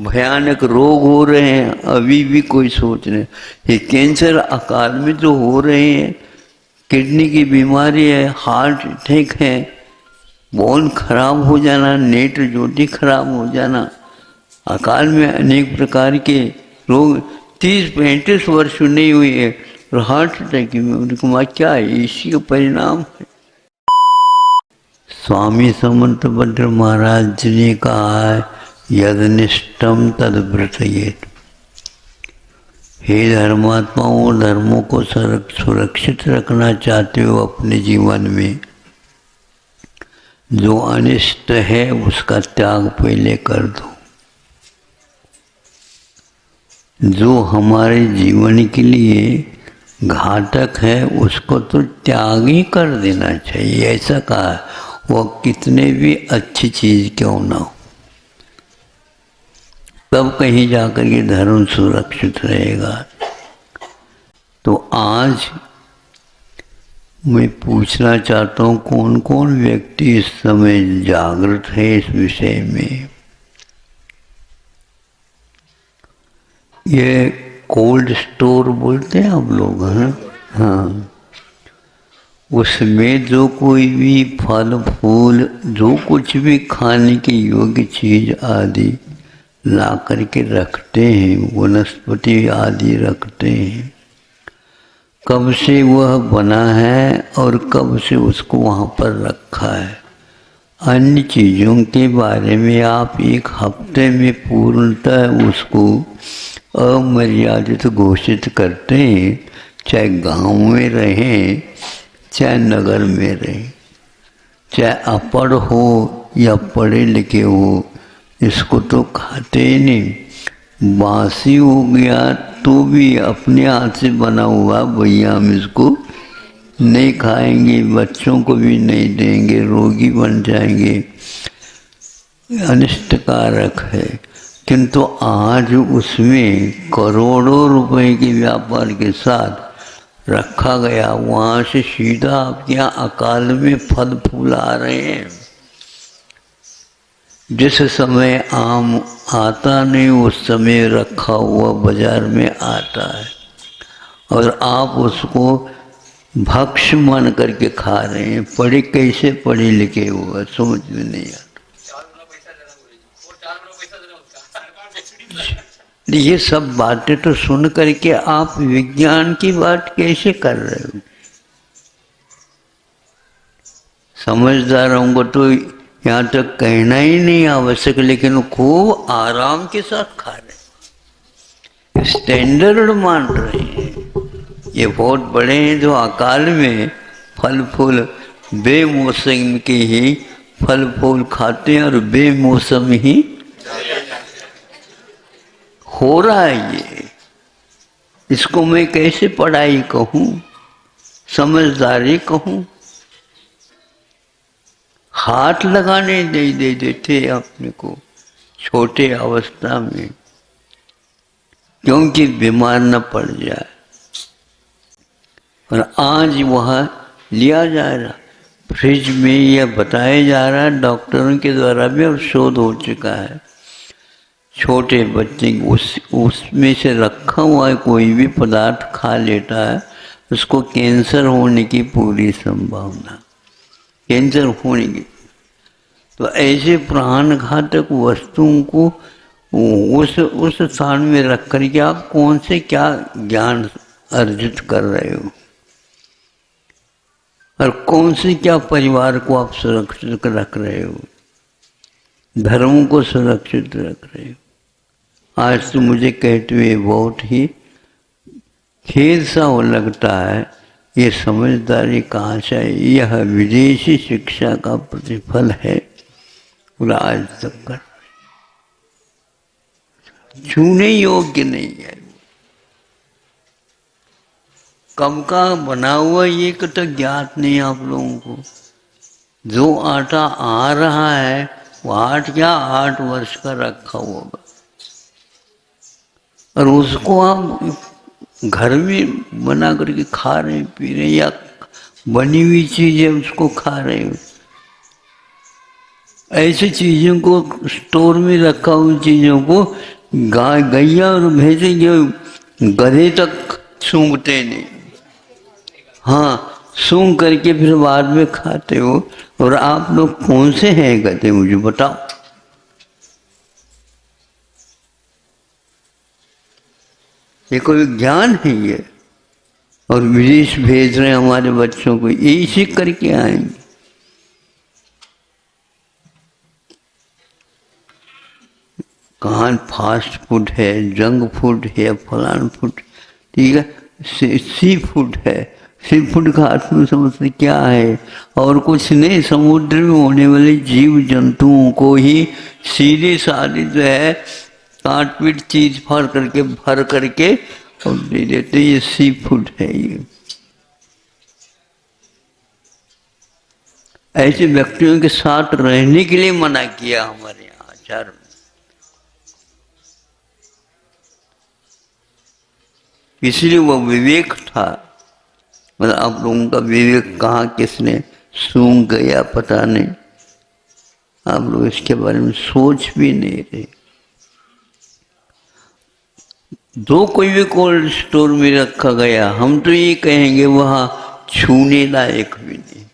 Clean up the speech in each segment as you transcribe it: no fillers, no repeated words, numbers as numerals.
भयानक रोग हो रहे हैं, अभी भी कोई सोच नहीं। ये कैंसर अकाल में जो हो रहे हैं, किडनी की बीमारी है, हार्ट अटैक है, बोन खराब हो जाना, नेत्र ज्योति खराब हो जाना, अकाल में अनेक प्रकार के रोग। 30-35 वर्ष नहीं हुए है और हार्ट अटैक में उनको क्या है? इसी का परिणाम है। स्वामी समर्थ भद्र महाराज जी ने कहा है, यदनिष्ठम तद व्रतयेत। हे धर्मात्माओं, धर्मों को सुरक्षित रखना चाहते हो अपने जीवन में, जो अनिष्ट है उसका त्याग पहले कर दो। जो हमारे जीवन के लिए घातक है उसको तो त्याग ही कर देना चाहिए। ऐसा कहा, वो कितने भी अच्छी चीज क्यों ना हो, तब कहीं जाकर के धर्म सुरक्षित रहेगा। तो आज मैं पूछना चाहता हूँ, कौन कौन व्यक्ति इस समय जागृत है इस विषय में। ये कोल्ड स्टोर बोलते हैं आप लोग, हैं? हाँ, उसमें जो कोई भी फल फूल, जो कुछ भी खाने की योग्य चीज आदि ला करके रखते हैं, वनस्पति आदि रखते हैं, कब से वह बना है और कब से उसको वहाँ पर रखा है, अन्य चीज़ों के बारे में आप एक हफ्ते में पूर्णतः उसको अमर्यादित घोषित करते हैं, चाहे गांव में रहें चाहे नगर में रहें, चाहे अपढ़ हो या पढ़े लिखे हो, इसको तो खाते ही नहीं। बासी हो गया तो भी अपने हाथ से बना हुआ भैया हम इसको नहीं खाएंगे, बच्चों को भी नहीं देंगे, रोगी बन जाएंगे, अनिष्टकारक है। किंतु आज उसमें करोड़ों रुपए के व्यापार के साथ रखा गया, वहाँ से सीधा आपके यहाँ अकाल में फल फूल आ रहे हैं। जिस समय आम आता नहीं उस समय रखा हुआ बाजार में आता है और आप उसको भक्ष्य मान करके खा रहे हैं। पढ़े कैसे पढ़े लिखे हुआ समझ में नहीं आता। ये सब बातें तो सुन करके आप विज्ञान की बात कैसे कर रहे हो? समझदारों को तो यहाँ तक कहना ही नहीं आवश्यक, लेकिन वो खूब आराम के साथ खा रहे, स्टैंडर्ड मान रहे हैं। ये बहुत बड़े हैं जो अकाल में फल फूल बेमौसम के ही फल फूल खाते हैं और बेमौसम ही हो रहा है। ये इसको मैं कैसे पढ़ाई कहूँ, समझदारी कहूँ? हाथ लगाने दे देते अपने को छोटे अवस्था में, क्योंकि बीमार न पड़ जाए। और आज वह लिया जा रहा फ्रिज में, यह बताया जा रहा है डॉक्टरों के द्वारा भी अब शोध हो चुका है, छोटे बच्चे उसमें से रखा हुआ है कोई भी पदार्थ खा लेता है, उसको कैंसर होने की पूरी संभावना, कैंसर होने की। तो ऐसे प्राणघातक वस्तुओं को उस स्थान में रख करके आप कौन से क्या ज्ञान अर्जित कर रहे हो और कौन से क्या परिवार को आप सुरक्षित रख रहे हो, धर्म को सुरक्षित रख रहे हो। आज तो मुझे कहते हुए बहुत ही खेद सा हो लगता है, ये समझदारी कहाँ से है? यह विदेशी शिक्षा का प्रतिफल है और आज तक कर छूने योग्य नहीं है। कब का बना हुआ ये तो ज्ञात नहीं आप लोगों को। जो आटा आ रहा है वो 8 वर्ष का रखा हुआ और उसको आप घर में बना करके खा रहे हैं, पी रहे हैं, या बनी हुई चीज है उसको खा रहे हो। ऐसी चीजों को स्टोर में रखा हुई चीजों को गाय गैया और भैंसे जो गधे तक सूंघते नहीं। हाँ, सूंघ करके फिर बाद में खाते हो। और आप लोग कौन से हैं गधे, मुझे बताओ। ये कोई ज्ञान है ये? और विदेश भेज रहे हैं हमारे बच्चों को, यही सीख करके आएंगे। कहाँ फास्ट फूड है, जंक फूड है, फलान फूड, ठीक है, सी फूड है। सी फूड का अर्थ में समझते क्या है? और कुछ नहीं, समुद्र में होने वाले जीव जंतुओं को ही सीधे साधे जो है काट पीट चीज भर करके और दे देते, ये सी फूड है। ये ऐसे व्यक्तियों के साथ रहने के लिए मना किया हमारे यहाँ आचार में। इसलिए वो विवेक था। मतलब आप लोगों का विवेक कहाँ किसने सूंघ गया पता नहीं, आप लोग इसके बारे में सोच भी नहीं रहे। जो कोई भी कोल्ड स्टोर में रखा गया, हम तो ये कहेंगे वहां छूने लायक भी नहीं।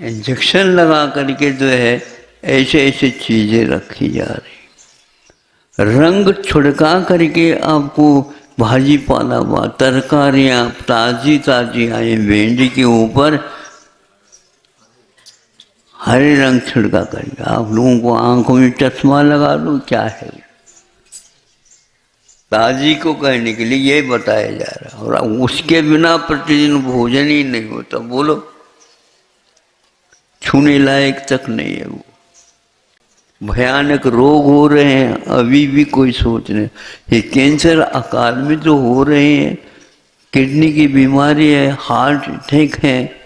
इंजेक्शन लगा करके जो है ऐसे ऐसे चीजें रखी जा रही, रंग छिड़का करके आपको भाजी पाला हुआ तरकारियां ताजी ताजी आई, भिंडी के ऊपर हरे रंग छिड़का करके आप लोगों को आंखों में चश्मा लगा दो, क्या है? ताजी को कहने के लिए यही बताया जा रहा है। और उसके बिना प्रतिदिन भोजन ही नहीं होता, बोलो, छूने लायक तक नहीं है वो। भयानक रोग हो रहे हैं, अभी भी कोई सोच नहीं। ये कैंसर अकाल में जो हो रहे हैं, किडनी की बीमारी है, हार्ट अटैक है,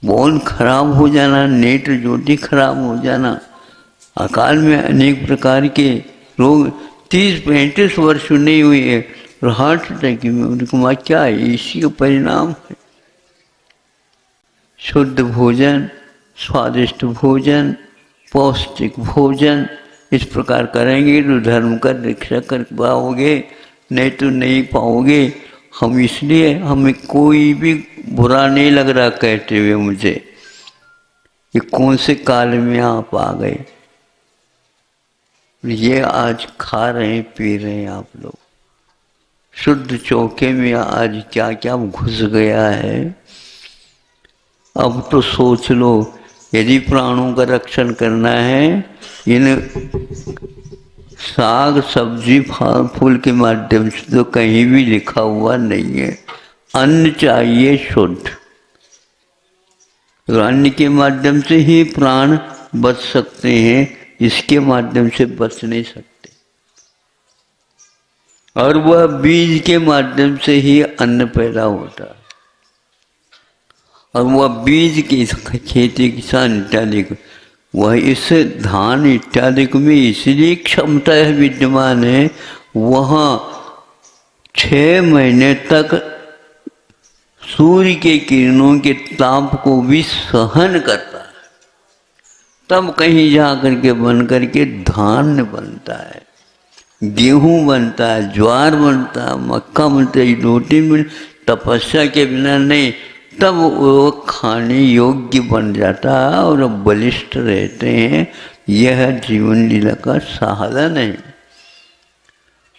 बोन खराब हो जाना, नेत्र ज्योति खराब हो जाना, अकाल में अनेक प्रकार के रोग। 30-35 वर्ष नहीं हुए है और हार्ट अटैक में उनको क्या है? इसी का परिणाम है। शुद्ध भोजन, स्वादिष्ट भोजन, पौष्टिक भोजन इस प्रकार करेंगे तो धर्म का रक्षा कर पाओगे, नहीं तो नहीं पाओगे। हम इसलिए हमें कोई भी बुरा नहीं लग रहा कहते हुए मुझे, ये कौन से काल में आप आ गए। ये आज खा रहे हैं पी रहे हैं आप लोग, शुद्ध चौके में आज क्या क्या घुस गया है। अब तो सोच लो, यदि प्राणों का रक्षण करना है, इन साग सब्जी फल फूल के माध्यम से तो कहीं भी लिखा हुआ नहीं है अन्न चाहिए शुद्ध। अन्न के माध्यम से ही प्राण बच सकते हैं, इसके माध्यम से बच नहीं सकते। और वह बीज के माध्यम से ही अन्न पैदा होता है। और वह बीज की खेती किसान इत्यादि वह इस धान इत्यादि में इसलिए क्षमता विद्यमान है, वहाँ 6 महीने तक सूर्य के किरणों के ताप को भी सहन करता है, तब कहीं जा करके बन करके धान बनता है, गेहूं बनता है, ज्वार बनता है, मक्का बनता है, रोटी मिल। तपस्या के बिना नहीं, तब वो खाने योग्य बन जाता है और बलिष्ठ रहते हैं। यह जीवन लीला का साधन है।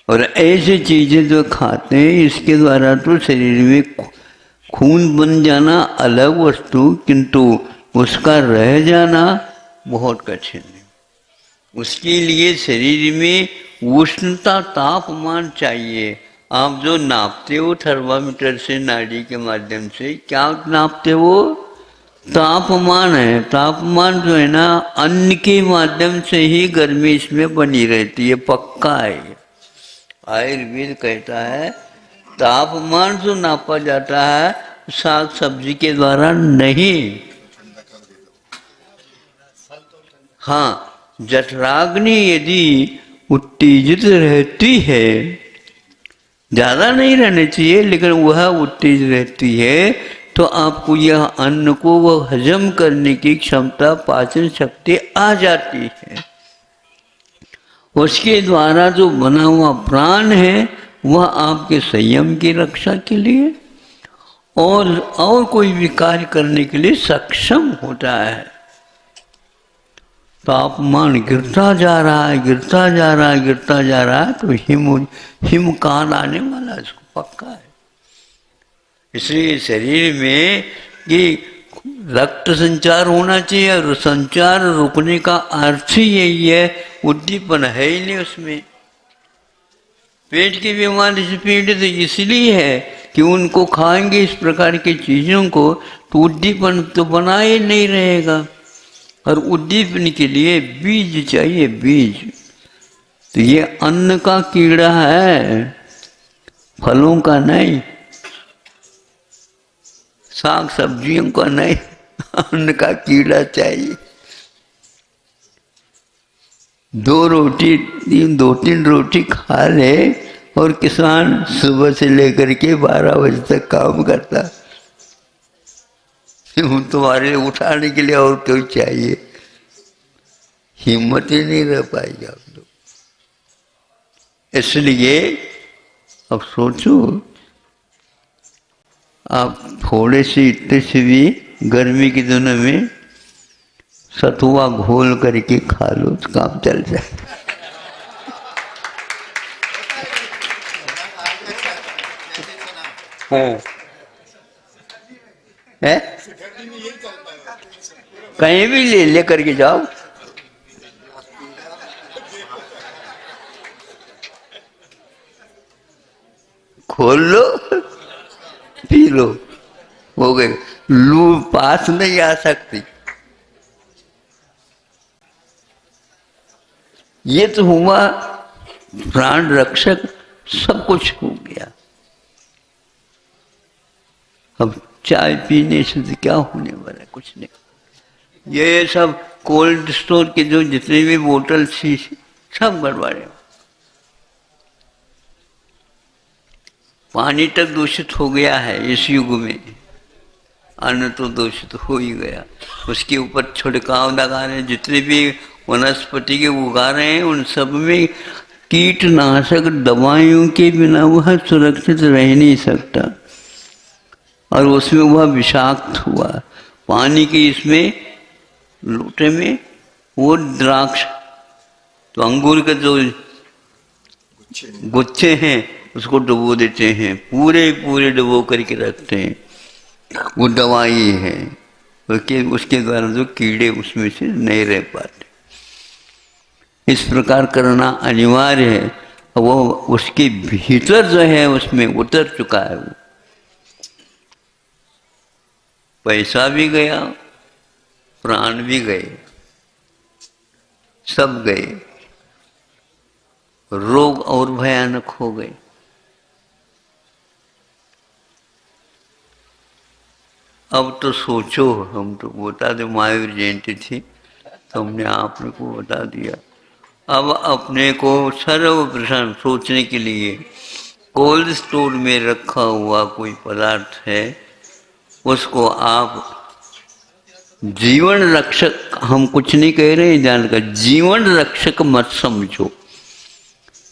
और ऐसी चीजें जो खाते हैं इसके द्वारा तो शरीर में खून बन जाना अलग वस्तु, किंतु उसका रह जाना बहुत कठिन है। उसके लिए शरीर में उष्णता तापमान चाहिए। आप जो नापते हो थर्मामीटर से, नाड़ी के माध्यम से, क्या नापते हो? तापमान है। तापमान जो है ना, अन्न के माध्यम से ही गर्मी इसमें बनी रहती है, पक्का है। आयुर्वेद कहता है तापमान जो नापा जाता है साग सब्जी के द्वारा नहीं। हाँ, जठराग्नि यदि उत्तेजित रहती है, ज़्यादा नहीं रहनी चाहिए, लेकिन वह उत्तेजित रहती है, तो आपको यह अन्न को वो हजम करने की क्षमता, पाचन शक्ति आ जाती है। उसके द्वारा जो बना हुआ प्राण है वह आपके संयम की रक्षा के लिए और कोई भी कार्य करने के लिए सक्षम होता है। तापमान गिरता जा रहा है, गिरता जा रहा है, गिरता जा रहा है, तो हिमकाल आने वाला इसको पक्का है। इसलिए शरीर में कि रक्त संचार होना चाहिए, और संचार रुकने का अर्थ ही यही है, उद्दीपन है ही नहीं उसमें। पेट की बीमारी से पीड़ित इसलिए है कि उनको खाएंगे इस प्रकार की चीजों को तो उद्दीपन तो बना ही नहीं रहेगा, और उद्दीपन के लिए बीज चाहिए, बीज। तो ये अन्न का कीड़ा है, फलों का नहीं, साग सब्जियों का नहीं, अन्न का कीड़ा चाहिए। दो तीन रोटी खा ले और किसान सुबह से लेकर के 12 बजे तक काम करता, तुम्हारे उठाने के लिए और कोई चाहिए, हिम्मत ही नहीं रह पाएगी आप लोग। इसलिए अब सोचो, आप थोड़े से इतने से भी गर्मी के दिनों में सतुआ घोल करके खा लो तो काम चल जाए। है कहीं भी ले करके जाओ, खोल लो, पी लो, हो गए। लू पास नहीं आ सकती। ये तो हुआ प्राण रक्षक, सब कुछ हो गया। अब चाय पीने से तो क्या होने वाला है, कुछ नहीं। ये सब कोल्ड स्टोर के जो जितने भी बोतल शीशे सब गड़बड़े। पानी तक दूषित हो गया है इस युग में, अन्न तो दूषित हो ही गया। उसके ऊपर छिड़काव लगा रहे, जितने भी वनस्पति के उगा रहे हैं उन सब में कीटनाशक दवाइयों के बिना वह सुरक्षित रह नहीं सकता, और उसमें वह विषाक्त हुआ। पानी के इसमें लोटे में वो द्राक्ष, तो अंगूर के जो गुच्छे हैं उसको डुबो देते हैं, पूरे डुबो करके रखते हैं, वो दवाई है। उसके द्वारा जो कीड़े उसमें से नहीं रह पाते। इस प्रकार करना अनिवार्य है। वो उसके भीतर जो है उसमें उतर चुका है। वो पैसा भी गया, प्राण भी गए, सब गए, रोग और भयानक हो गए। अब तो सोचो, हम तो बता दे, महावीर जयंती थी तो हमने आपने को बता दिया। अब अपने को सर्वप्रथम सोचने के लिए, कोल्ड स्टोर में रखा हुआ कोई पदार्थ है, उसको आप जीवन रक्षक, हम कुछ नहीं कह रहे हैं जानकर, जीवन रक्षक मत समझो,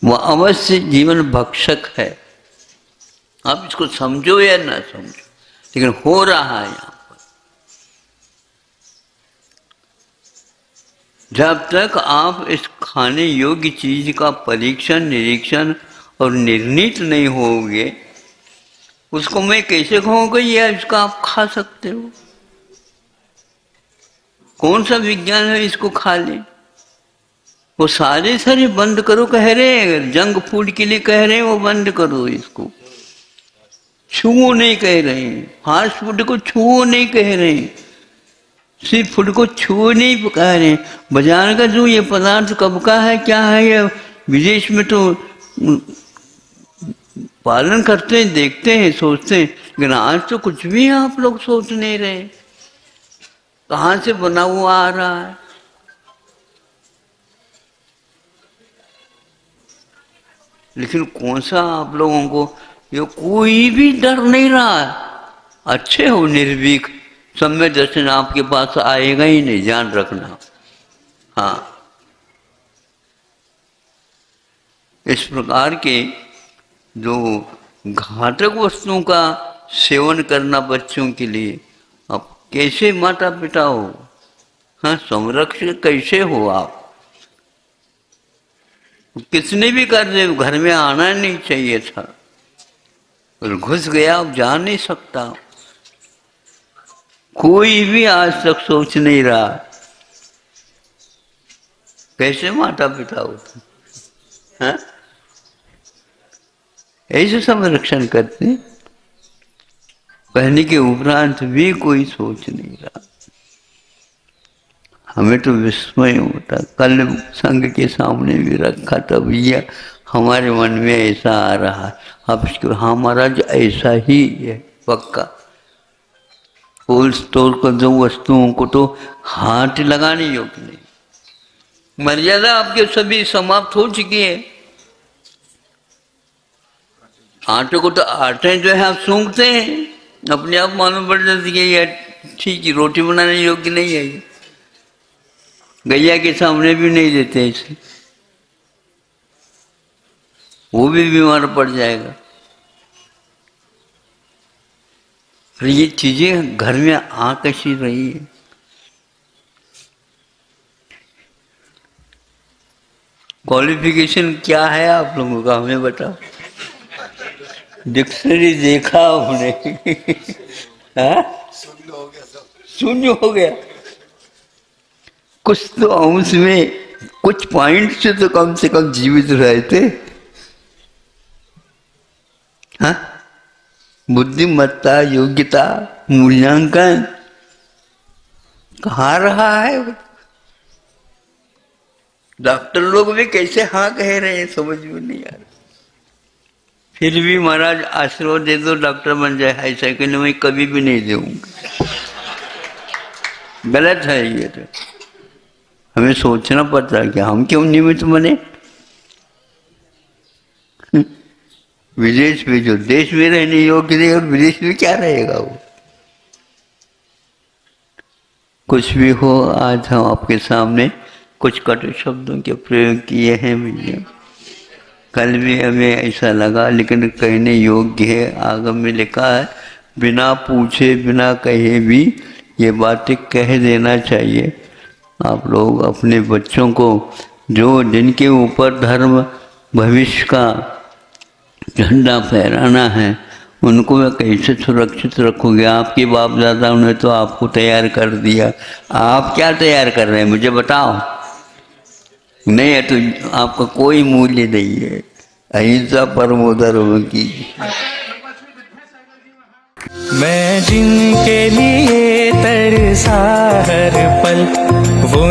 वह अवश्य जीवन भक्षक है। आप इसको समझो या ना समझो, लेकिन हो रहा है यहां पर। जब तक आप इस खाने योग्य चीज का परीक्षण, निरीक्षण और निर्णीत नहीं होगे, उसको मैं कैसे कहूँगा ये इसका आप खा सकते हो? कौन सा विज्ञान है इसको खा ले? वो सारे बंद करो कह रहे हैं, जंक फूड के लिए कह रहे हैं, वो बंद करो, इसको छुओ नहीं कह रहे हैं, फास्ट फूड को छुओ नहीं कह रहे हैं, सिर्फ फूड को छुओ नहीं कह रहे हैं। बाजार का जो ये पदार्थ कब का है, क्या है, ये विदेश में तो पालन करते हैं, देखते हैं, सोचते हैं, लेकिन आज तो कुछ भी आप लोग सोच नहीं रहे, कहाँ से बना हुआ आ रहा है। लेकिन कौन सा आप लोगों को ये कोई भी डर नहीं रहा है। अच्छे हो निर्भीक, सम्य दर्शन आपके पास आएगा ही नहीं, ध्यान रखना। हाँ, इस प्रकार के जो घातक वस्तुओं का सेवन करना बच्चों के लिए, अब कैसे माता पिता हो, हाँ, संरक्षक कैसे हो आप? किसने भी कर दे, घर में आना नहीं चाहिए था, और घुस गया, अब जा नहीं सकता। कोई भी आज तक सोच नहीं रहा कैसे माता पिता होते, हाँ? ऐसे संरक्षण करते, कहने के उपरांत भी कोई सोच नहीं रहा। हमें तो विस्मय होता। कल संघ के सामने भी रखा था, भैया हमारे मन में ऐसा आ रहा है, अब हाँ महाराज ऐसा ही है पक्का। होल स्टोर कर दो वस्तुओं को तो हाथ लगाने योग्य नहीं, मर्यादा आपके सभी समाप्त हो चुकी है। आटे को तो आटे जो है आप सूंघते हैं, अपने आप मालूम पड़ जाती है यार ठीक है, रोटी बनाने योग्य नहीं है। गैया के सामने भी नहीं देते इसे, वो भी बीमार पड़ जाएगा। और ये चीजें घर में आ कैसी रही है? क्वालिफिकेशन क्या है आप लोगों का, हमें बताओ। डिक्शनरी देखा हमने शून्य हो गया। कुछ तो अंश में कुछ पॉइंट से कम जीवित रहते। हाँ, बुद्धिमत्ता, योग्यता, मूल्यांकन कहाँ रहा है? डॉक्टर लोग भी कैसे हाँ कह रहे हैं, समझ में नहीं आ रहा। फिर भी महाराज आशीर्वाद दे दो डॉक्टर बन जाए, ऐसा कि मैं कभी भी नहीं दूंगा। गलत है ये तो। हमें सोचना पड़ता है कि हम क्यों निमित्त बने। विदेश में जो देश में रहने योग्य नहीं, और विदेश में क्या रहेगा वो। कुछ भी हो, आज हम आपके सामने कुछ कटु शब्दों के प्रयोग किए हैं भैया। कल भी हमें ऐसा लगा, लेकिन कहने योग्य है। आगम में लिखा है बिना पूछे बिना कहे भी ये बातें कह देना चाहिए। आप लोग अपने बच्चों को, जो जिनके ऊपर धर्म भविष्य का झंडा फहराना है, उनको मैं कैसे सुरक्षित रखोगे? आपके बाप दादा ने तो आपको तैयार कर दिया, आप क्या तैयार कर रहे हैं मुझे बताओ। नहीं है तो आपका कोई मूल्य नहीं है। अहिंसा परमो धर्म की। मैं जिनके लिए तरसा हर पल, वो